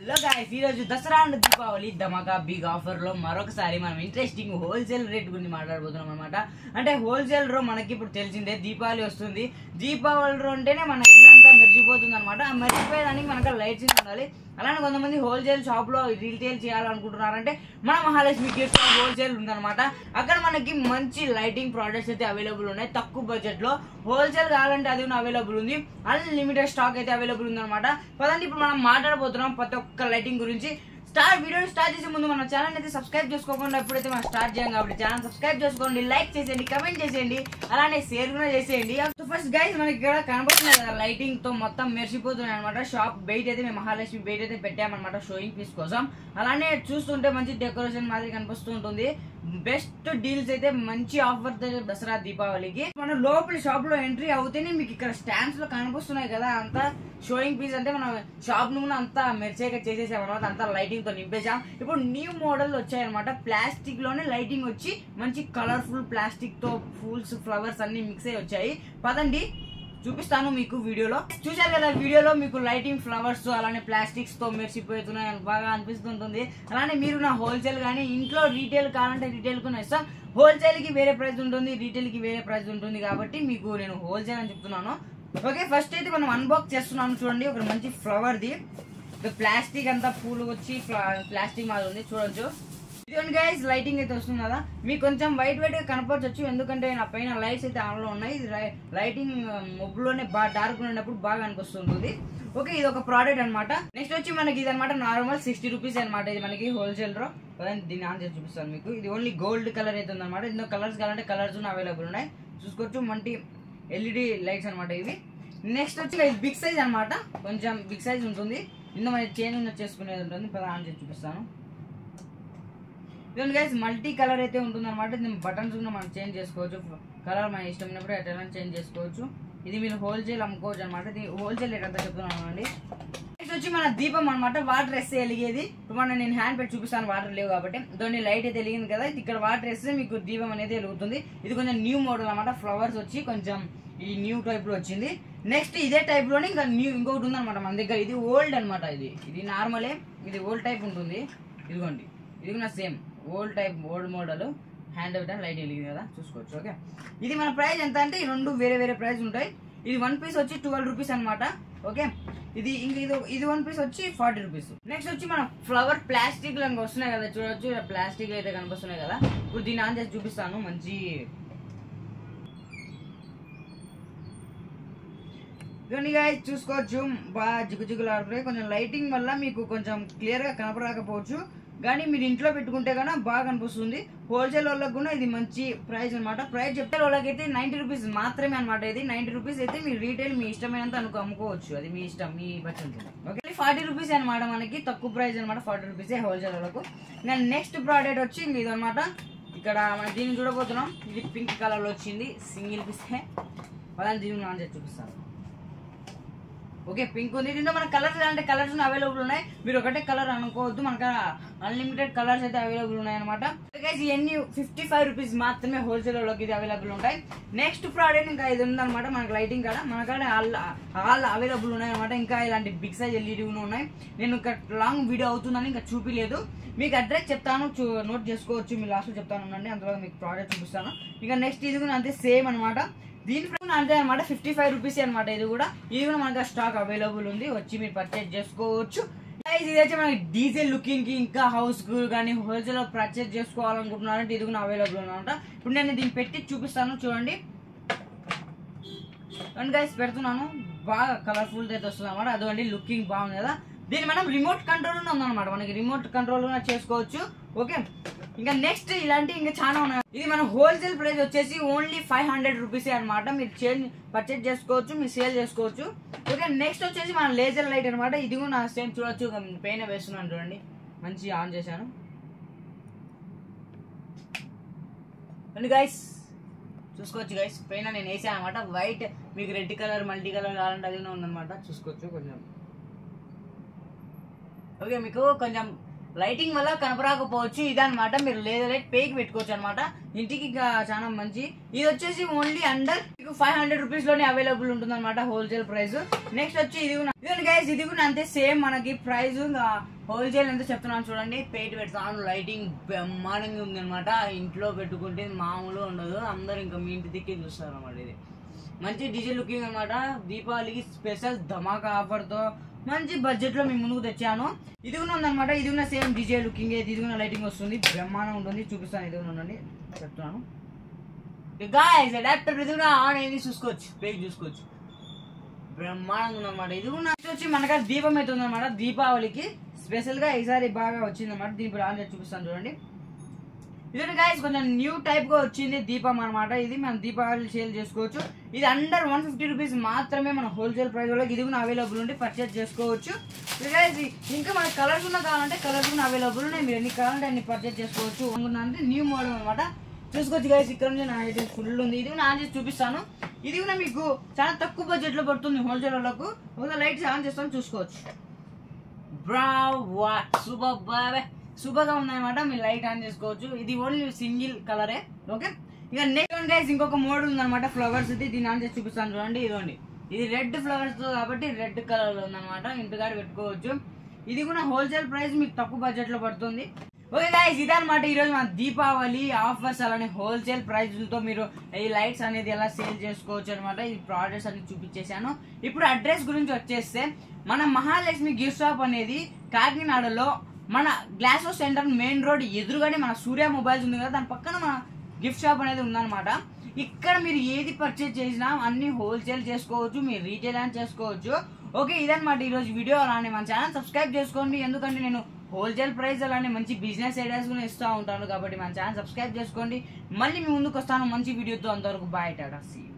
Hello guys, ఈ రోజు Dasara and Deepavali ధమాకా బిగ్ ఆఫర్ లో మరొకసారి మనం ఇంట్రెస్టింగ్ హోల్సేల్ రేట్ గురించి మాట్లాడబోతున్నాం అనమాట. అంటే హోల్సేల్ రో మనకి ఇప్పుడు తెలిసిందే, దీపావళి వస్తుంది. దీపావళి రో అంటేనే మన ఇల్లంతా మెరిసిపోతుంది అనమాట. ఆ మెరిసిపోయేదానికి మనకు లైట్స్ ఉండాలి. అలానే కొంతమంది హోల్సేల్ షాప్ లో రీటైల్ చేయాలనుకుంటున్నారంటే మన మహాలక్ష్మి గిఫ్ట్ హోల్సేల్ ఉందన్నమాట. అక్కడ మనకి మంచి లైటింగ్ ప్రోడక్ట్స్ అయితే అవైలబుల్ ఉన్నాయి. తక్కువ బడ్జెట్ లో హోల్సేల్ కావాలంటే అది అవైలబుల్ ఉంది. అన్లిమిటెడ్ స్టాక్ అయితే అవైలబుల్ ఉంది అనమాట. పదండి ఇప్పుడు మనం మాట్లాడబోతున్నాం ప్రతి ఒక్క లైటింగ్ గురించి. వీడియో స్టార్ట్ చేసే ముందు మన ఛానల్ అయితే సబ్స్క్రైబ్ చేసుకోకుండా ఎప్పుడైతే మనం స్టార్ట్ చేయం కాబట్టి ఛానల్ సబ్స్క్రైబ్ చేసుకోండి, లైక్ చేసేయండి, కమెంట్ చేసేయండి, అలానే షేర్ కూడా చేసేయండి. ఫస్ట్ గైస్ మనకి ఇక్కడ కనబడుతున్నాయి కదా లైటింగ్ తో మొత్తం మెరిసిపోతున్నాయి అనమాట. షాప్ బయట అయితే మేము మహాలక్ష్మి బయట అయితే పెట్టామన్నమాట షోయింగ్ పీస్ కోసం. అలానే చూస్తుంటే మంచి డెకరేషన్ మాదిరి కనిపిస్తూ ఉంటుంది. బెస్ట్ డీల్స్ అయితే మంచి ఆఫర్ దసరా దీపావళికి. మన లోపల షాప్ లో ఎంట్రీ అవుతేనే మీకు ఇక్కడ స్టాండ్స్ లో కనిపిస్తున్నాయి కదా అంతా షోయింగ్ పీస్. అంటే మనం షాప్ ను అంతా మెరిసేగా చేసేసాం అనమాట. అంతా లైటింగ్ తో నింపేసాం. ఇప్పుడు న్యూ మోడల్ వచ్చాయి అనమాట. ప్లాస్టిక్ లోనే లైటింగ్ వచ్చి మంచి కలర్ఫుల్ ప్లాస్టిక్ తో ఫూల్స్ ఫ్లవర్స్ అన్ని మిక్స్ అయ్యి వచ్చాయి. పదండి చూపిస్తాను మీకు వీడియోలో. చూసారు కదా వీడియోలో మీకు లైటింగ్ ఫ్లవర్స్ అలానే ప్లాస్టిక్స్ తో మెరిసిపోతున్నాయి బాగా అనిపిస్తుంటుంది. అలానే మీరు నా హోల్సేల్ కానీ ఇంట్లో రీటైల్ కావాలంటే రీటైల్ కూడా ఇస్తాం. హోల్సేల్ కి వేరే ప్రైస్ ఉంటుంది, రీటైల్ కి వేరే ప్రైస్ ఉంటుంది. కాబట్టి మీకు నేను హోల్సేల్ అని చెప్తున్నాను. ఓకే, ఫస్ట్ అయితే మనం అన్బాక్స్ చేస్తున్నాను. చూడండి, ఒక మంచి ఫ్లవర్ ది ప్లాస్టిక్ అంతా పూలు వచ్చి ప్లాస్టిక్ మాది ఉంది చూడొచ్చు. ఇదిగోండి గైస్, లైటింగ్ అయితే వస్తుంది కదా. మీకు కొంచెం వైట్ గా కనపడచ్చు, ఎందుకంటే నా పైన లైట్స్ అయితే ఆన్ లో ఉన్నాయి. లైటింగ్ మొబ్బులోనే బాగా డార్క్ ఉన్నప్పుడు బాగా అనిపిస్తుంటుంది. ఓకే, ఇది ఒక ప్రోడక్ట్ అనమాట. నెక్స్ట్ వచ్చి మనకి ఇది అనమాట నార్మల్ 60 రూపీస్ అనమాట. ఇది మనకి హోల్సేల్ లో. దీన్ని ఆన్ చేసి చూపిస్తాను మీకు. ఇది ఓన్లీ గోల్డ్ కలర్ అయితే ఉందన్నమాట. ఇందులో కలర్స్ కావాలంటే కలర్స్ అవైలబుల్ ఉన్నాయి, చూసుకోవచ్చు. మంచి ఎల్ఈడి లైట్స్ అనమాట ఇవి. నెక్స్ట్ వచ్చి ఇది బిగ్ సైజ్ అనమాట. కొంచెం బిగ్ సైజ్ ఉంటుంది. ఇందులో మనకి చేంజ్ చేసుకునేది ఉంటుంది. ఆన్ చేసి చూపిస్తాను. ఇదిగోండి గైస్, మల్టీ కలర్ అయితే ఉంటుంది అనమాట. దీని బటన్స్ కూడా మనం చేంజ్ చేసుకోవచ్చు. కలర్ మన ఇష్టం ఉన్నప్పుడు ఎట్లా చేంజ్ చేసుకోవచ్చు. ఇది మీరు హోల్సేల్ అమ్ముకోవచ్చు అనమాట. ఇది హోల్సేల్ రేట్ అంతా చెప్తున్నాను అండి. నెక్స్ట్ వచ్చి మన దీపం అనమాట. వాటర్ వేస్తే వెలిగేది. ఇప్పుడు నేను హ్యాండ్ పెట్టి చూపిస్తాను, వాటర్ లేవు కాబట్టి. దాన్ని లైట్ అయితే వెలిగింది కదా, ఇక్కడ వాటర్ వేస్తే మీకు దీపం అనేది వెలుగుతుంది. ఇది కొంచెం న్యూ మోడల్ అనమాట. ఫ్లవర్స్ వచ్చి కొంచెం ఈ న్యూ టైప్ లో వచ్చింది. నెక్స్ట్ ఇదే టైప్ లోనే ఇంకా ఇంకొకటి ఉందన్నమాట మన దగ్గర. ఇది ఓల్డ్ అనమాట. ఇది నార్మలే, ఇది ఓల్డ్ టైప్ ఉంటుంది. ఇదిగోండి, ఇది కూడా same old type, old model. Hand out light వెలిగింది కదా, చూసుకోవచ్చు. ఓకే, ఇది మన ప్రైస్ ఎంత అంటే ఈ రెండు వేరే వేరే ప్రైస్ ఉంటాయి. ఇది 1 పీస్ వచ్చి 12 రూపీస్ అనమాట. ఓకే, ఇది 1 పీస్ వచ్చి 40 రూపీస్. నెక్స్ట్ వచ్చి మన ఫ్లవర్ ప్లాస్టిక్ లాగా వస్తున్నాయి కదా, చూడొచ్చు. ప్లాస్టిక్ అయితే కనిపిస్తున్నాయి కదా. ఇప్పుడు దీన్ని ఆన్ చేసి చూపిస్తాను. మంచి చూసుకోవచ్చు, బాగా జిగుజిగులాడుతున్నాయి. కొంచెం లైటింగ్ వల్ల మీకు కొంచెం క్లియర్ గా కనపడకపోవచ్చు, కానీ మీరు ఇంట్లో పెట్టుకుంటే కన్నా బాగా అనిపిస్తుంది. హోల్సేల్ వాళ్ళకి కూడా ఇది మంచి ప్రైస్ అనమాట. ప్రైస్ చెప్తే వాళ్ళకి అయితే 90 రూపీస్ మాత్రమే అనమాట. ఇది 90 రూపీస్ అయితే మీరు రీటైల్ మీ ఇష్టమైనంత అమ్ముకోవచ్చు. అది మీ ఇష్టం, మీ బడ్జెట్. ఓకే, 40 రూపీస్ అనమాట. మనకి తక్కువ ప్రైస్ అనమాట. 40 రూపీసే హోల్సేల్ వాళ్ళకు. నెక్స్ట్ ప్రోడక్ట్ వచ్చి ఇది అనమాట. ఇక్కడ మనం దీన్ని చూడబోతున్నాం. ఇది పింక్ కలర్ లో వచ్చింది, సింగిల్ పీస్. దీన్ని ఆన్ చేసి చూపిస్తాను. ఓకే, పింక్ ఉంది. దీంట్లో మన కలర్స్ అంటే కలర్స్ అవైలబుల్ ఉన్నాయి. మీరు ఒకటే కలర్ అనుకోవద్దు, మనకు అన్లిమిటెడ్ కలర్స్ అయితే అవైలబుల్ ఉన్నాయి అనమాట. ఇవన్నీ 55 రూపీస్ మాత్రమే హోల్సేల్ లోకి ఇది అవైలబుల్ ఉంటాయి. నెక్స్ట్ ప్రోడక్ట్ ఇంకా ఇది ఉందన్నమాట. మనకి లైటింగ్ కాడ మనకాడ ఆల్ అవైలబుల్ ఉన్నాయి అనమాట. ఇంకా ఇలాంటి బిగ్ సైజ్ ఎల్ఈడి ఉన్నాయి. నేను ఇంకా లాంగ్ వీడియో అవుతుందని ఇంకా చూపిలేదు. మీకు అడ్రస్ చెప్తాను, నోట్ చేసుకోవచ్చు. మీ లాస్ట్ లో చెప్తాను ఉండండి, అందులో మీకు ప్రోడక్ట్ చూపిస్తాను. ఇంకా నెక్స్ట్ ఇది కూడా అంతే సేమ్ అనమాట. దీని ప్రైస్ అంతే అనమాట, 55 రూపీస్ అనమాట. ఇది కూడా మనకి స్టాక్ అవైలబుల్ ఉంది, వచ్చి మీరు పర్చేజ్ చేసుకోవచ్చు. ఇది అయితే మనకి డీజిల్ లుకింగ్ కి ఇంకా హౌస్ కు కానీ హోల్సేల్ లో పర్చేజ్ చేసుకోవాలనుకుంటున్నారంటే ఇది కూడా అవైలబుల్ అనమాట. ఇప్పుడు నేను దీన్ని పెట్టి చూపిస్తాను, చూడండి. గైస్ పెడుతున్నాను, బాగా కలర్ఫుల్ అయితే వస్తుంది అనమాట. అదండి లుకింగ్ బాగుంది కదా. దీన్ని మనం రిమోట్ కంట్రోల్ ఉందన్నమాట. మనకి రిమోట్ కంట్రోల్ చేసుకోవచ్చు. ఓకే, ఇంకా నెక్స్ట్ ఇలాంటి ఇంకా చాలా ఉన్నాయి. ఇది మన హోల్సేల్ ప్రైస్ వచ్చేసి ఓన్లీ 500 రూపీస్ అనమాట. మీరు పర్చేజ్ చేసుకోవచ్చు, మీరు సేల్ చేసుకోవచ్చు. ఓకే, నెక్స్ట్ వచ్చేసి మన లేజర్ లైట్ అనమాట. ఇది కూడా సేమ్ చూడొచ్చు. పైన వేస్తున్నాను చూడండి, మంచి ఆన్ చేశాను. గైస్ చూసుకోవచ్చు గైస్, పైన నేను వేసాను అనమాట. వైట్ మీకు రెడ్ కలర్ మల్టీ కలర్ కావాలంటే అది ఉందన్నమాట, చూసుకోవచ్చు. కొంచెం ఓకే, మీకు కొంచెం లైటింగ్ వల్ల కనపరాకపోవచ్చు, ఇదనమాట. మీరు లేజర్ లైట్ పేకి పెట్టుకోవచ్చు అనమాట. ఇంటికి చాలా మంచి. ఇది వచ్చేసి ఓన్లీ అండర్ 500 రూపీస్ లోనే అవైలబుల్ ఉంటుంది అనమాట హోల్సేల్ ప్రైస్. నెక్స్ట్ వచ్చి ఇది ఇదండి గైస్, ఇది కూడా అంతే సేమ్ మనకి ప్రైస్ హోల్సేల్ ఎంత చెప్తున్నాను చూడండి. పెయింట్ పెడతాను, లైటింగ్ బ్రహ్మాండంగా ఉంది అనమాట. ఇంట్లో పెట్టుకుంటే మామూలు ఉండదు, అందరు ఇంకా మీ ఇంటి దిక్కే చూస్తారు అనమాట. ఇది మంచి డిజైన్ లుకింగ్ అనమాట. దీపావళికి స్పెషల్ ధమాకా ఆఫర్తో మంచి బడ్జెట్ లో మీ ముందుకు తెచ్చాను. ఇది కూడా ఉందన్నమాట. ఇది కూడా సేమ్ డిజైన్ లుకింగ్, ఇది కూడా లైటింగ్ వస్తుంది, బ్రహ్మాండం ఉంటుంది. చూపిస్తాను, ఇది కూడా ఉండండి చెప్తున్నాను. గాయ్స్ అడాప్టర్ ఇది కూడా ఆన్ అయింది, చూసుకోవచ్చు, పేజ్ చూసుకోవచ్చు, బ్రహ్మాండంగా ఉందన్నమాట. ఇది కూడా వచ్చి మనకి దీపం అయితే ఉందన్నమాట. దీపావళికి స్పెషల్ గా ఈసారి బాగా వచ్చిందన్నమాట. దీపం ఆన్ చేసి చూపిస్తాను చూడండి. ఇదండి గైస్, కొంచెం న్యూ టైప్ గా వచ్చింది దీపం అనమాట. ఇది మనం దీపావళి సేల్ చేసుకోవచ్చు. ఇది అండర్ 150 రూపీస్ మాత్రమే మన హోల్సేల్ ప్రైస్ లో. ఇది కూడా అవైలబుల్ ఉండి పర్చేస్ చేసుకోవచ్చు. ఇంకా మనకి కలర్స్ ఉన్న కావాలంటే కలర్స్ కూడా అవైలబుల్ ఉన్నాయి. మీరు ఎన్ని కావాలంటే అన్ని పర్చేస్ చేసుకోవచ్చు. అంటే న్యూ మోడల్ అనమాట. చూసుకోవచ్చు గైస్, ఇక్కడ నుంచి నా ఐడి ఫుల్ ఉంది. ఇది కూడా ఆన్ చేసి చూపిస్తాను. ఇది కూడా మీకు చాలా తక్కువ బడ్జెట్ లో పడుతుంది హోల్సేల్ వాళ్ళకు. ఒకసారి లైట్స్ ఆన్ చేస్తాను, చూసుకోవచ్చు. సూపర్గా ఉందన్నమాట. మీరు లైట్ ఆన్ చేసుకోవచ్చు. ఇది ఓన్లీ సింగిల్ కలరే. ఓకే, ఇక నెక్స్ట్ గైస్ ఇంకొక మోడల్ ఉందన్నమాట, ఫ్లవర్స్. దీన్ని ఆన్ చేసి చూపిస్తాను చూడండి. ఇదిగోండి, ఇది రెడ్ ఫ్లవర్స్ తో కాబట్టి రెడ్ కలర్ లో ఉందన్నమాట. ఇంటికాడ పెట్టుకోవచ్చు. ఇది కూడా హోల్సేల్ ప్రైస్ మీకు తక్కువ బడ్జెట్ లో పడుతుంది. ఓకే గైస్, ఇదన్నమాట ఈరోజు మన దీపావళి ఆఫర్స్, అలానే హోల్సేల్ ప్రైస్లతో మీరు ఈ లైట్స్ అనేది ఎలా సేల్ చేసుకోవచ్చు అనమాట. ఈ ప్రోడక్ట్స్ అన్ని చూపించేశాను. ఇప్పుడు అడ్రస్ గురించి వచ్చేస్తే, మన మహాలక్ష్మి గిఫ్ట్ షాప్ అనేది కాకినాడలో మన glass house centre main road ఎదురుగానే మన సూర్య మొబైల్స్ ఉంది కదా, దాని పక్కన మన గిఫ్ట్ షాప్ అనేది ఉందన్నమాట. ఇక్కడ మీరు ఏది పర్చేజ్ చేసినా అన్ని హోల్సేల్ చేసుకోవచ్చు, మీరు రీటైల్ అని చేసుకోవచ్చు. ఓకే, ఇదన్నమాట ఈరోజు వీడియో. అలానే మన ఛానల్ సబ్స్క్రైబ్ చేసుకోండి, ఎందుకంటే నేను హోల్సేల్ ప్రైస్ అలానే మంచి బిజినెస్ ఐడియాస్ కూడా ఇస్తూ ఉంటాను. కాబట్టి మన ఛానల్ సబ్స్క్రైబ్ చేసుకోండి. మళ్ళీ మీ ముందుకు వస్తాను మంచి వీడియోతో. అంతవరకు బాయ్, టాటా, సీ యు.